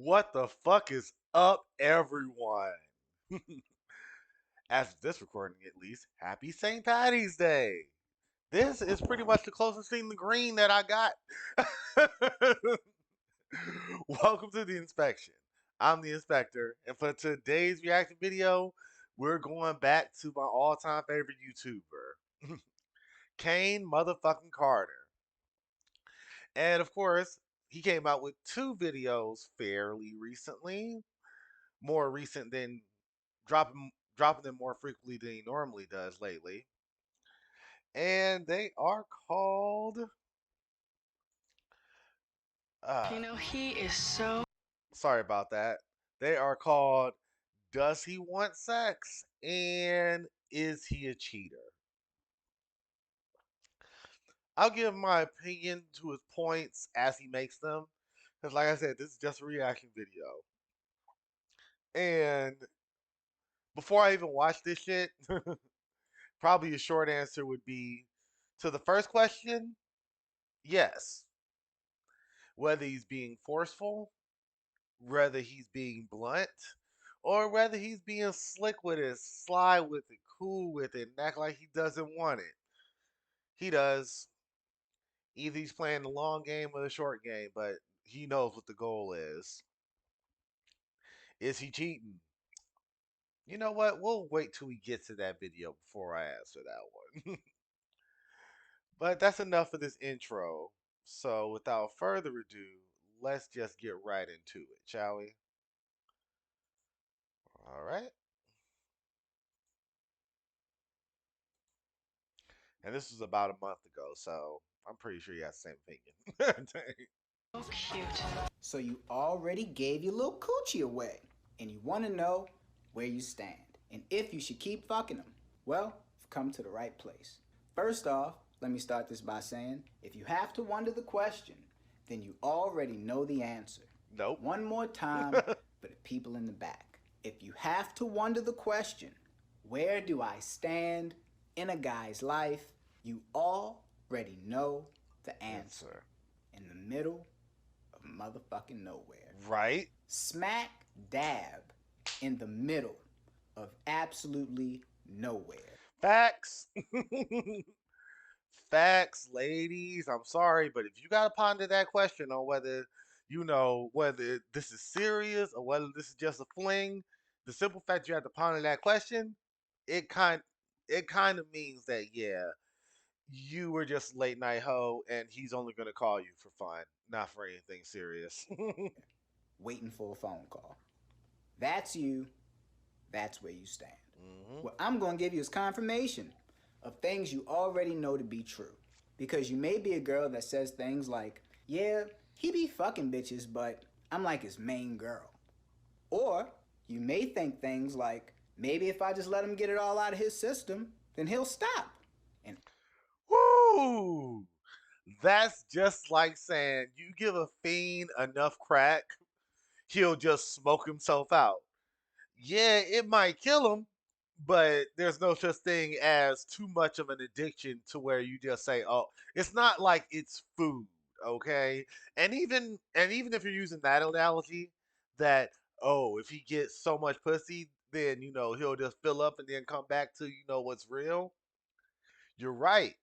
What the fuck is up, everyone? As of this recording, at least, happy St. Patty's Day. This is pretty much the closest thing to green that I got. Welcome to the inspection. I'm the inspector, and for today's reaction video, we're going back to my all-time favorite YouTuber, Kane motherfucking Carter. And of course, he came out with two videos fairly recently, more recent than dropping them more frequently than he normally does lately. And they are called uh He is so sorry about that. They are called Does He Want Sex and Is He a Cheater? I'll give my opinion to his points as he makes them. Because like I said, this is just a reaction video. And before I even watch this shit, probably a short answer would be to the first question, yes. Whether he's being forceful, whether he's being blunt, or whether he's being slick with it, sly with it, cool with it, and act like he doesn't want it. He does. Either he's playing the long game or the short game, but he knows what the goal is. Is he cheating? You know what? We'll wait till we get to that video before I answer that one. But that's enough of this intro. So without further ado, let's just get right into it, shall we? All right. And this was about a month ago, so I'm pretty sure you have the same opinion. cute. So you already gave your little coochie away, and you want to know where you stand and if you should keep fucking them. Well, you've come to the right place. First off, let me start this by saying, if you have to wonder the question, then you already know the answer. Nope. One more time for the people in the back. If you have to wonder the question, where do I stand in a guy's life, you already know the answer. In the middle of motherfucking nowhere. Right? Smack dab in the middle of absolutely nowhere. Facts. Facts, ladies. I'm sorry, but if you gotta ponder that question on whether whether this is serious or whether this is just a fling, the simple fact you have to ponder that question, it kind it kind of means that yeah, you were just late night hoe and he's only gonna call you for fun, not for anything serious. Waiting for a phone call. That's you. That's where you stand. Mm-hmm. What I'm going to give you is confirmation of things you already know to be true. Because you may be a girl that says things like, yeah, he be fucking bitches, but I'm like his main girl. Or you may think things like, maybe if I just let him get it all out of his system, then he'll stop. And Woo! That's just like saying you give a fiend enough crack, he'll just smoke himself out. Yeah, it might kill him, but there's no such thing as too much of an addiction to where you just say, "Oh, it's not like it's food." Okay, and even if you're using that analogy, that oh, if he gets so much pussy, then he'll just fill up and then come back to what's real. You're right.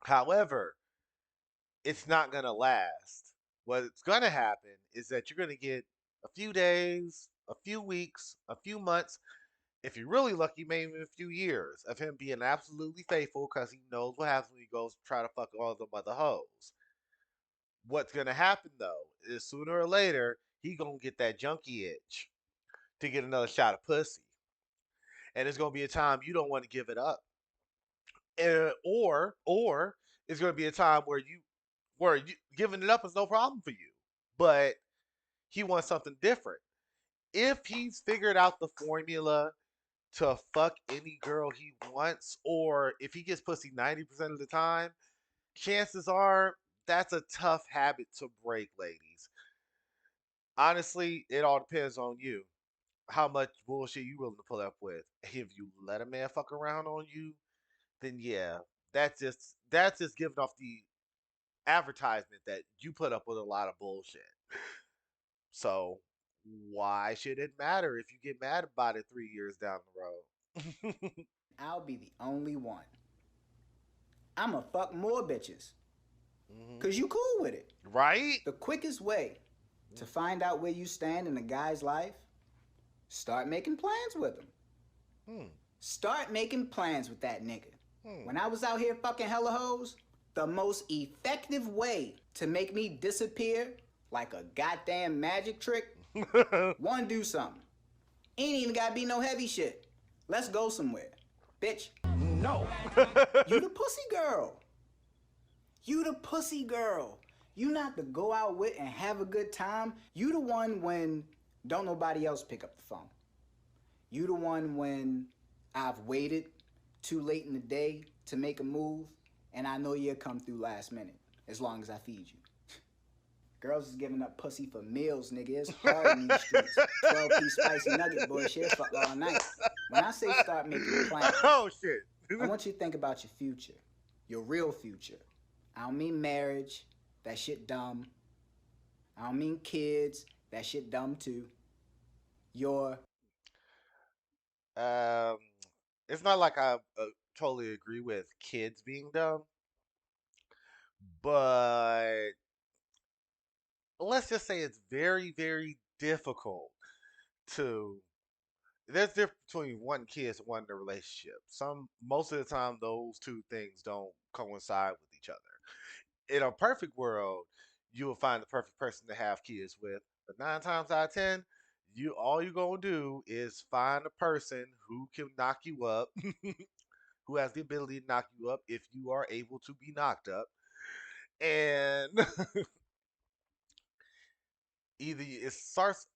However, it's not gonna last. What's gonna happen is that you're gonna get a few days, a few weeks, a few months, if you're really lucky, maybe a few years of him being absolutely faithful because he knows what happens when he goes to try to fuck all the other hoes. What's gonna happen though is sooner or later he gonna get that junkie itch to get another shot of pussy, and it's gonna be a time you don't want to give it up, or it's gonna be a time where you giving it up is no problem for you, but he wants something different. If he's figured out the formula to fuck any girl he wants, or if he gets pussy 90% of the time, chances are that's a tough habit to break, ladies. Honestly, it all depends on you. How much bullshit you willing to put up with. If you let a man fuck around on you, then yeah, that's just giving off the advertisement that you put up with a lot of bullshit. So Why should it matter if you get mad about it 3 years down the road? I'll be the only one. I'ma fuck more bitches. Hmm. Cause you cool with it. Right? The quickest way to find out where you stand in a guy's life, start making plans with him. Hmm. Start making plans with that nigga. Hmm. When I was out here fucking hella hoes, the most effective way to make me disappear like a goddamn magic trick, one, do something. Ain't even gotta be no heavy shit. Let's go somewhere. Bitch, no. You the pussy girl. You the pussy girl. You not to go out with and have a good time. You the one when don't nobody else pick up the phone. You the one when I've waited too late in the day to make a move, and I know you'll come through last minute as long as I feed you. Girls is giving up pussy for meals, nigga. It's hard in these streets. 12-piece spicy nugget bullshit, fuck all night. When I say start making plans, Oh shit. I want you to think about your future, your real future. I don't mean marriage, that shit dumb. I don't mean kids, that shit dumb too. Your um, it's not like I totally agree with kids being dumb, but let's just say it's very, very difficult to. There's difference between wanting kids and wanting a relationship. Most of the time, those two things don't coincide with each other. In a perfect world, you will find the perfect person to have kids with. But 9 times out of 10, you gonna do is find a person who can knock you up, who has the ability to knock you up if you are able to be knocked up, and either it starts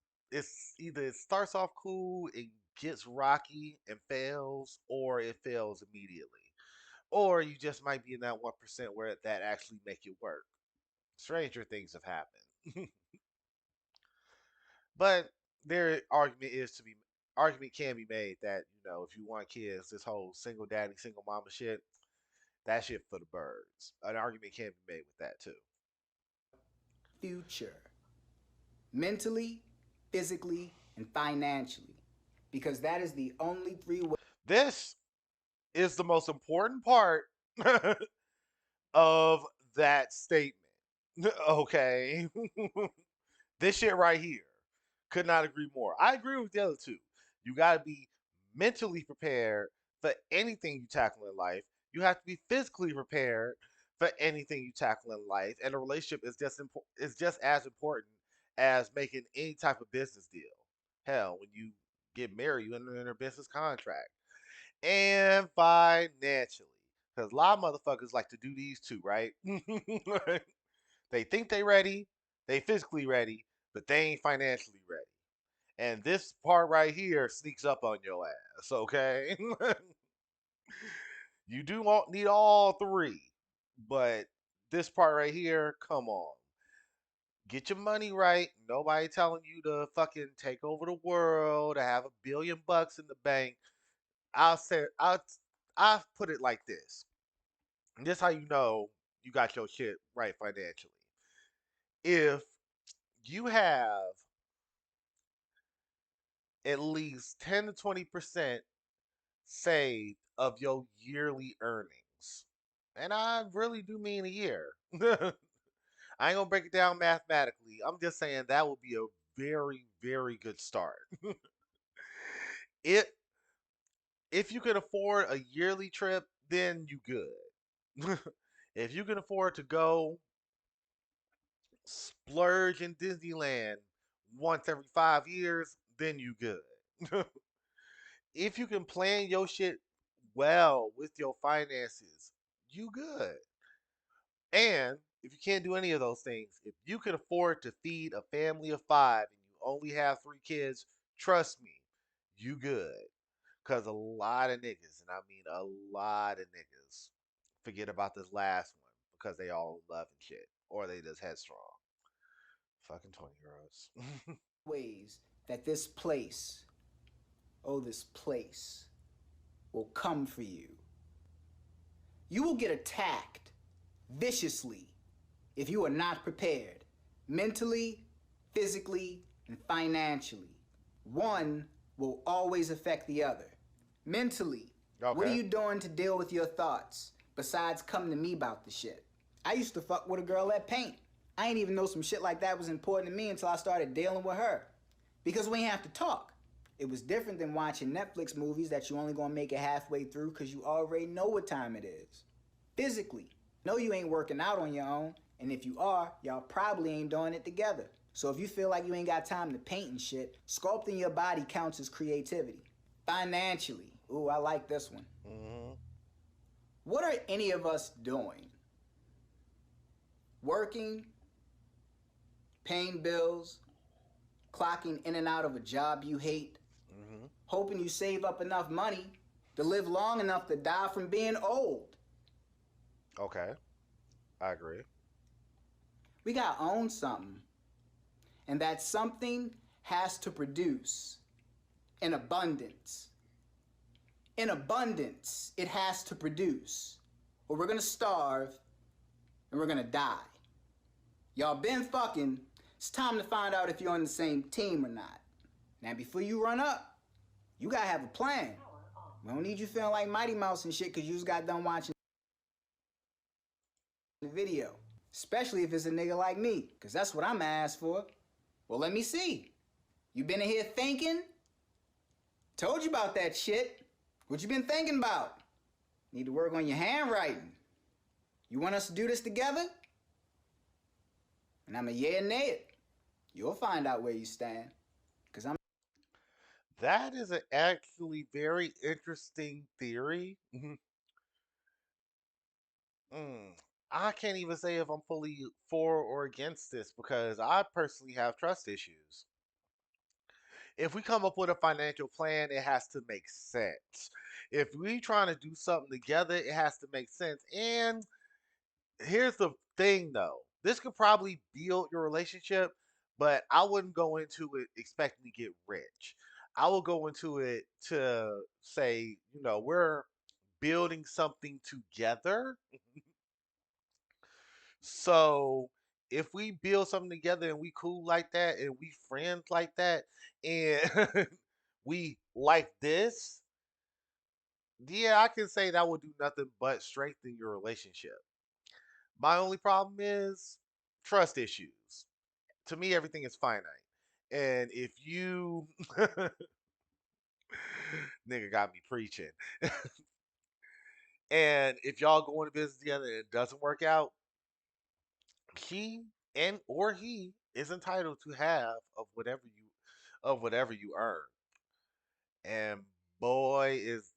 off cool and gets rocky and fails, or it fails immediately. Or you just might be in that 1% where that actually make it work. Stranger things have happened. But their argument can be made that, if you want kids, this whole single daddy, single mama shit, that shit for the birds. An argument can be made with that too. future, mentally, physically, and financially. Because that is the only three ways. This is the most important part of that statement. Okay. This shit right here. Could not agree more. I agree with the other two. You got to be mentally prepared for anything you tackle in life. You have to be physically prepared for anything you tackle in life, and a relationship is just as important as making any type of business deal. Hell, when you get married, you enter in a business contract, and financially, because a lot of motherfuckers like to do these two, right? They think they ready, they physically ready, but they ain't financially ready. And this part right here sneaks up on your ass, okay? You do need all three, but this part right here, come on. Get your money right. Nobody telling you to fucking take over the world, to have $1 billion in the bank. I'll say I'll put it like this. And this how you know you got your shit right financially. If you have at least 10 to 20% saved of your yearly earnings. And I really do mean a year. I ain't gonna break it down mathematically. I'm just saying that would be a very, very good start. it if you can afford a yearly trip, then you good. If you can afford to go splurge in Disneyland once every 5 years, then you good. If you can plan your shit well with your finances, you good. And if you can't do any of those things, if you can afford to feed a family of five and you only have 3 kids, trust me, you good. Cause a lot of niggas, and I mean a lot of niggas, forget about this last one because they all love and shit. Or they just headstrong. Fucking 20-year-olds. Ways that this place, oh, this place, will come for you. You will get attacked viciously if you are not prepared mentally, physically, and financially. One will always affect the other. Mentally, what are Okay. you doing to deal with your thoughts besides coming to me about the shit? I used to fuck with a girl that paint. I ain't even know some shit like that was important to me until I started dealing with her. Because we ain't have to talk. It was different than watching Netflix movies that you only gonna make it halfway through because you already know what time it is. Physically, no, you ain't working out on your own, and if you are, y'all probably ain't doing it together. So if you feel like you ain't got time to paint and shit, sculpting your body counts as creativity. Financially, ooh, I like this one. Mm-hmm. What are any of us doing? Working, paying bills, clocking in and out of a job you hate, Mm-hmm. hoping you save up enough money to live long enough to die from being old. Okay. I agree. We gotta own something, and that something has to produce in abundance. In abundance, it has to produce, or we're gonna starve and we're gonna die. Y'all been fucking, it's time to find out if you're on the same team or not. Now, before you run up, you gotta have a plan. We don't need you feeling like Mighty Mouse and shit because you just got done watching the video. Especially if it's a nigga like me, because that's what I'm asked for. Well, let me see. You been in here thinking? Told you about that shit. What you been thinking about? Need to work on your handwriting. You want us to do this together? And I'm a yeah and nay it. You'll find out where you stand. Because I'm That is an actually very interesting theory. Mm. I can't even say if I'm fully for or against this because I personally have trust issues. If we come up with a financial plan, it has to make sense. If we trying to do something together, it has to make sense. And here's the thing though. This could probably build your relationship, but I wouldn't go into it expecting to get rich. I will go into it to say, we're building something together. So if we build something together and we cool like that and we friends like that and we like this, yeah, I can say that would do nothing but strengthen your relationship. My only problem is trust issues. To me, everything is finite. And if you nigga got me preaching. And if y'all go into business together and it doesn't work out, she and or he is entitled to half of whatever you earn. And boy, is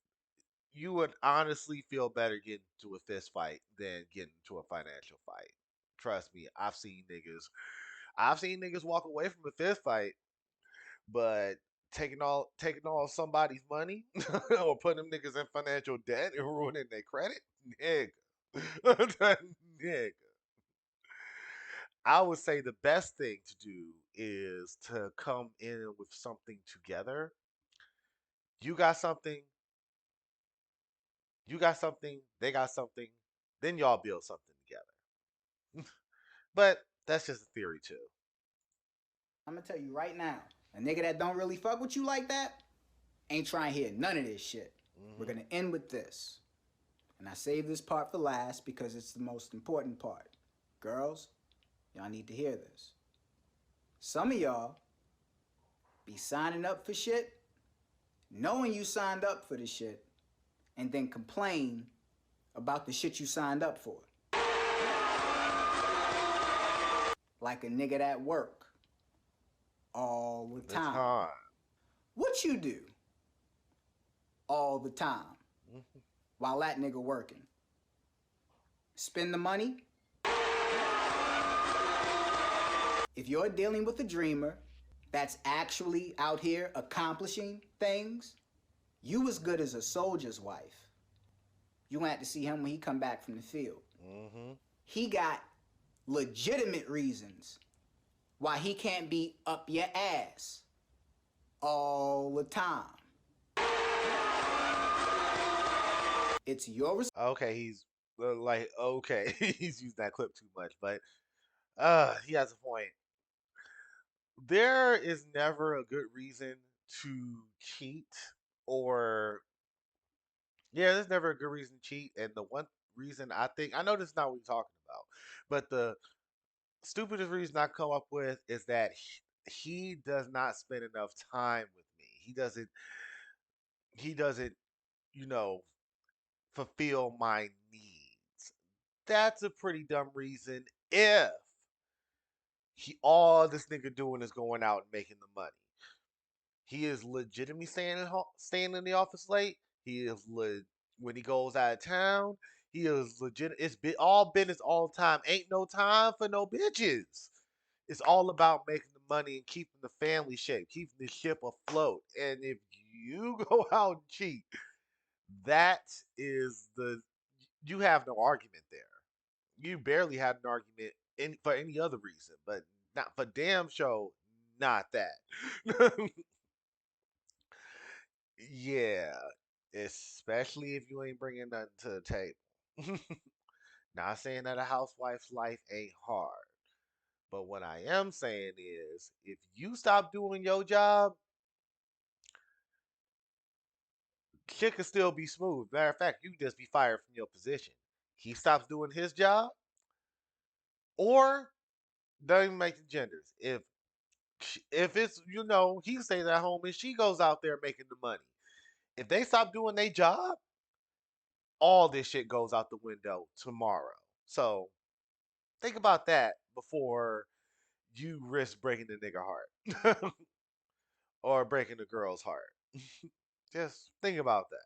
you would honestly feel better getting into a fist fight than getting into a financial fight. Trust me, I've seen niggas walk away from a fist fight, but taking all somebody's money or putting them niggas in financial debt and ruining their credit, nigga. Nigga. I would say the best thing to do is to come in with something together. You got something, you got something, they got something, then y'all build something together. But that's just a theory too. gonna tell you right now, a nigga that don't really fuck with you like that ain't trying to hear none of this shit. We're Hmm. gonna end with this. And I saved this part for last because it's the most important part. Girls, y'all need to hear this. Some of y'all be signing up for shit, knowing you signed up for the shit, and then complain about the shit you signed up for. Like a nigga that work all the The time. time. What you do all the time Mhm. while that nigga working? Spend the money? If you're dealing with a dreamer that's actually out here accomplishing things, you as good as a soldier's wife. You gonna have to see him when he come back from the field. Mhm. He got legitimate reasons why he can't be up your ass all the time. It's your Okay, he's like okay, he's used that clip too much, but he has a point. There is never a good reason to cheat, or yeah, there's never a good reason to cheat. And the one reason I know this is not what you're talking about, but the stupidest reason I come up with is that he does not spend enough time with me. He doesn't, you know, fulfill my needs. That's a pretty dumb reason if he all this nigga doing is going out and making the money. He is legitimately staying in the office late. He is when he goes out of town. He is legit. All business all the time. Ain't no time for no bitches. It's all about making the money and keeping the family shape, keeping the ship afloat. And if you go out and cheat, that is the you have no argument there. You barely had an argument for any other reason, but not for damn show, not that. Yeah, especially if you ain't bringing nothing to the table. Not saying that a housewife's life ain't hard, but what I am saying is if you stop doing your job, shit could still be smooth. Matter of fact, you could just be fired from your position. He stops doing his job, or doesn't even make the genders. If it's he stays at home and she goes out there making the money. If they stop doing their job, all this shit goes out the window tomorrow. So think about that before you risk breaking the nigga heart or breaking the girl's heart. Just think about that.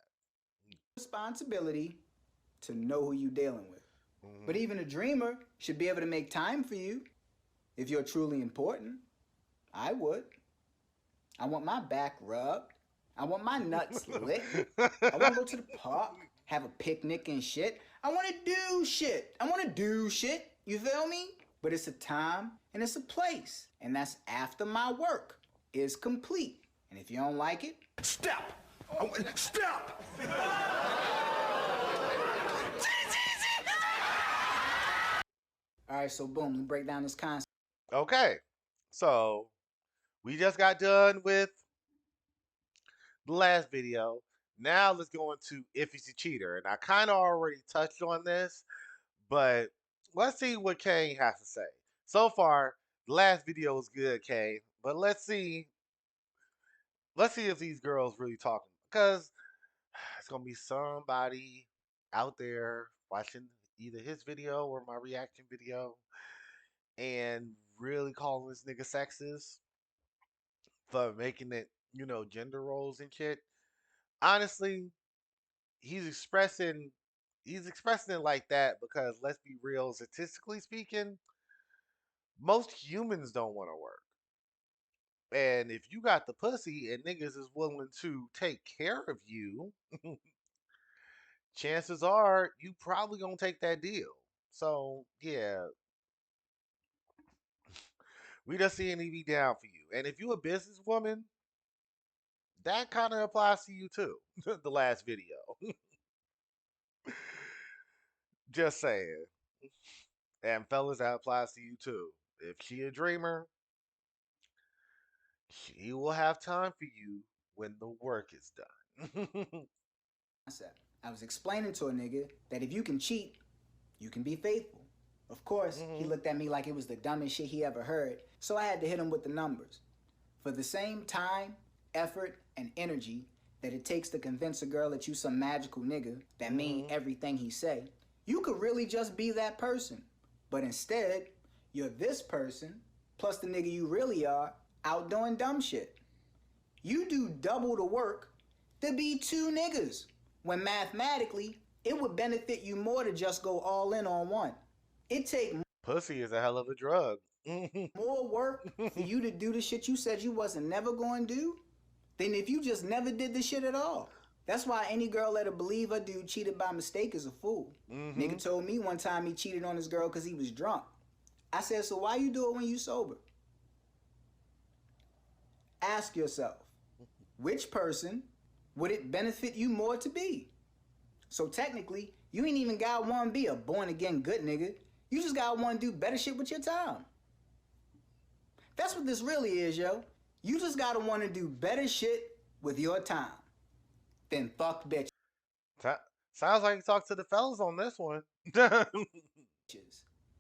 Responsibility to know who you're dealing with. But Hmm. even a dreamer should be able to make time for you if you're truly important. I would. I want my back rubbed. I want my nuts licked. I want to go to the park, have a picnic and shit. I want to do shit. I want to do shit. You feel me? But it's a time and it's a place. And that's after my work is complete. And if you don't like it, step! Step! All right, so boom, let me break down this concept. Okay, so we just got done with the last video. Now let's go into if he's a cheater. And I kind of already touched on this, but let's see what Kane has to say. So far, the last video was good, Kane, but let's see if these girls really talking because it's gonna be somebody out there watching either his video or my reaction video and really calling this nigga sexist for making it, gender roles and shit. Honestly, he's expressing he's expressing it like that because let's be real, statistically speaking, most humans don't want to work. And if you got the pussy and niggas is willing to take care of you, chances are you probably gonna take that deal. So yeah, we just seeing he be down for you. And if you a businesswoman, that kind of applies to you too. The last video. Just saying. And fellas, that applies to you too. If she a dreamer, she will have time for you when the work is done. I was explaining to a nigga that if you can cheat, you can be faithful. Of course, he Hmm. looked at me like it was the dumbest shit he ever heard, so I had to hit him with the numbers. For the same time, effort, and energy that it takes to convince a girl that you some magical nigga that mean Hmm. everything he say, you could really just be that person. But instead, you're this person, plus the nigga you really are, out doing dumb shit. You do double the work to be two niggas, when mathematically, it would benefit you more to just go all in on one. It take Pussy is a hell of a drug. more work for you to do the shit you said you wasn't never going to do than if you just never did the shit at all. That's why any girl that'll believe her dude cheated by mistake is a fool. Hmm. Nigga told me one time he cheated on his girl because he was drunk. I said, so why you do it when you sober? Ask yourself, which person would it benefit you more to be? So technically, you ain't even got one be a born again good nigga. You just got one do better shit with your time. That's what this really is, yo. You just gotta wanna do better shit with your time than fuck bitches. Sounds like you talked to the fellas on this one.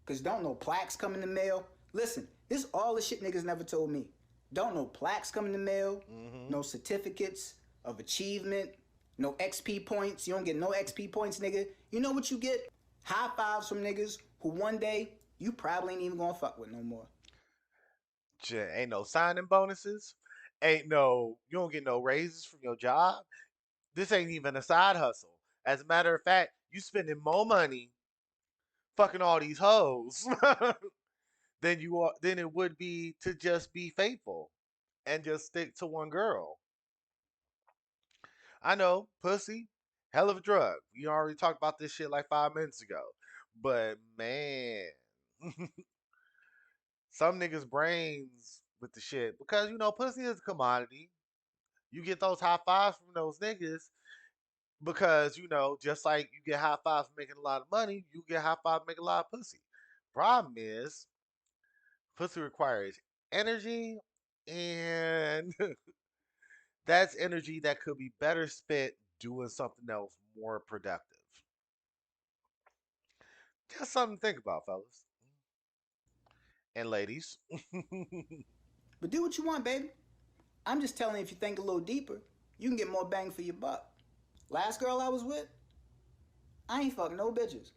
Cause don't no plaques come in the mail. Listen, this is all the shit niggas never told me. Don't no plaques come in the mail, no certificates of achievement, no XP points. You don't get no XP points, nigga. You know what you get? High fives from niggas who one day you probably ain't even gonna fuck with no more. Shit, ain't no signing bonuses. Ain't no, you don't get no raises from your job. This ain't even a side hustle. As a matter of fact, you spending more money fucking all these hoes than it would be to just be faithful and just stick to one girl. I know, pussy, hell of a drug. We already talked about this shit like 5 minutes ago. But man, some niggas' brains with the shit because pussy is a commodity. You get those high fives from those niggas because just like you get high fives for making a lot of money, you get high fives for making a lot of pussy. Problem is, pussy requires energy, and that's energy that could be better spent doing something else more productive. Just something to think about, fellas and ladies. But do what you want, baby. I'm just telling you, if you think a little deeper, you can get more bang for your buck. Last girl I was with, I ain't fucking no bitches.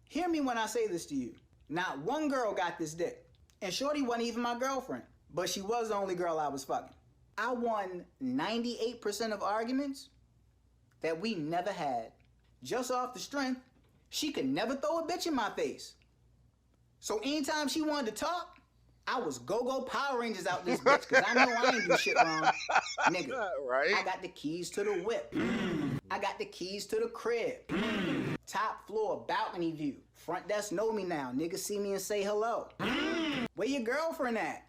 Hear me when I say this to you. Not one girl got this dick. And Shorty wasn't even my girlfriend. But she was the only girl I was fucking. I won 98% of arguments that we never had. Just off the strength, she could never throw a bitch in my face. So anytime she wanted to talk, I was go-go Power Rangers out this bitch because I know I ain't do shit wrong. Nigga, Right? I got the keys to the whip. I got the keys to the crib. Top floor, balcony view. Front desk know me now. Niggas see me and say hello. Where your girlfriend at?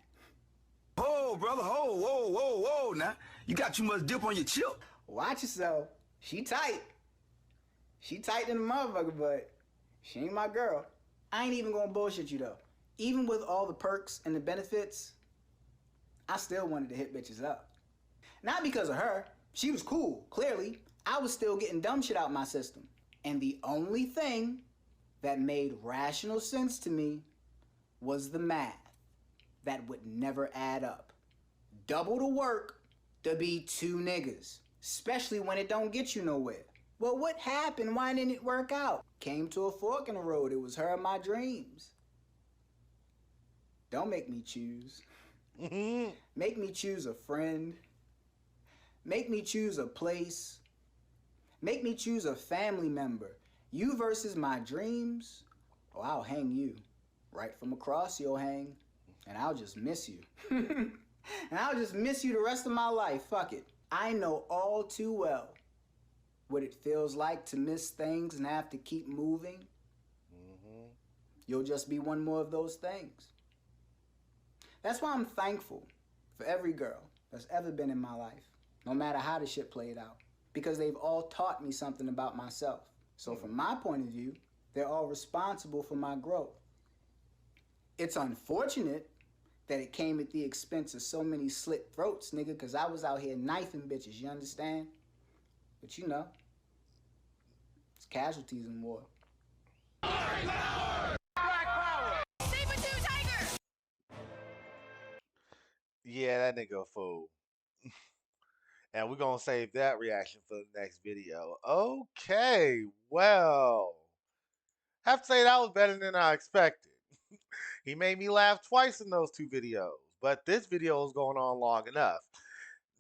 Oh, brother, whoa, now. You got too much dip on your chip. Watch yourself. She tight. She tight than a motherfucker, but she ain't my girl. I ain't even gonna bullshit you though. Even with all the perks and the benefits, I still wanted to hit bitches up. Not because of her. She was cool, clearly. I was still getting dumb shit out my system. And the only thing that made rational sense to me was the math that would never add up. Double the work to be two niggas, especially when it don't get you nowhere. Well, what happened? Why didn't it work out? Came to a fork in the road. It was her of my dreams. Don't make me choose. Make me choose a friend. Make me choose a place. Make me choose a family member. You versus my dreams. Oh, I'll hang you. Right from across, you'll hang. And I'll just miss you. And I'll just miss you the rest of my life. Fuck it. I know all too well what it feels like to miss things and have to keep moving. You'll just be one more of those things. That's why I'm thankful for every girl that's ever been in my life, no matter how the shit played out, because they've all taught me something about myself. So from my point of view, they're all responsible for my growth. It's unfortunate that it came at the expense of so many slit throats, nigga, because I was out here knifing bitches, you understand? But you know, it's casualties in war. Yeah, that nigga a fool. And we're gonna save that reaction for the next video. Okay, well, have to say that was better than I expected. He made me laugh twice in those two videos, but this video is going on long enough.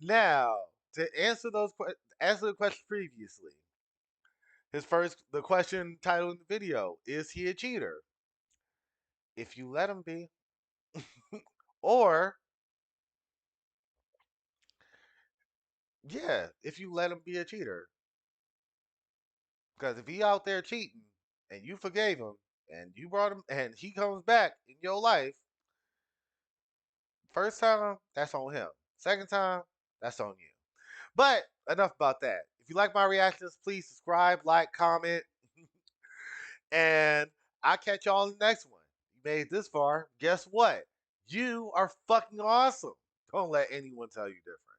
Now, to answer answer the question previously, the question titled in the video, is he a cheater? If you let him be, or yeah, if you let him be a cheater, because if he out there cheating and you forgave him and you brought him and he comes back in your life, first time that's on him. Second time that's on you. But enough about that. If you like my reactions, please subscribe, like, comment, and I'll catch y'all in the next one. You made it this far. Guess what? You are fucking awesome. Don't let anyone tell you different.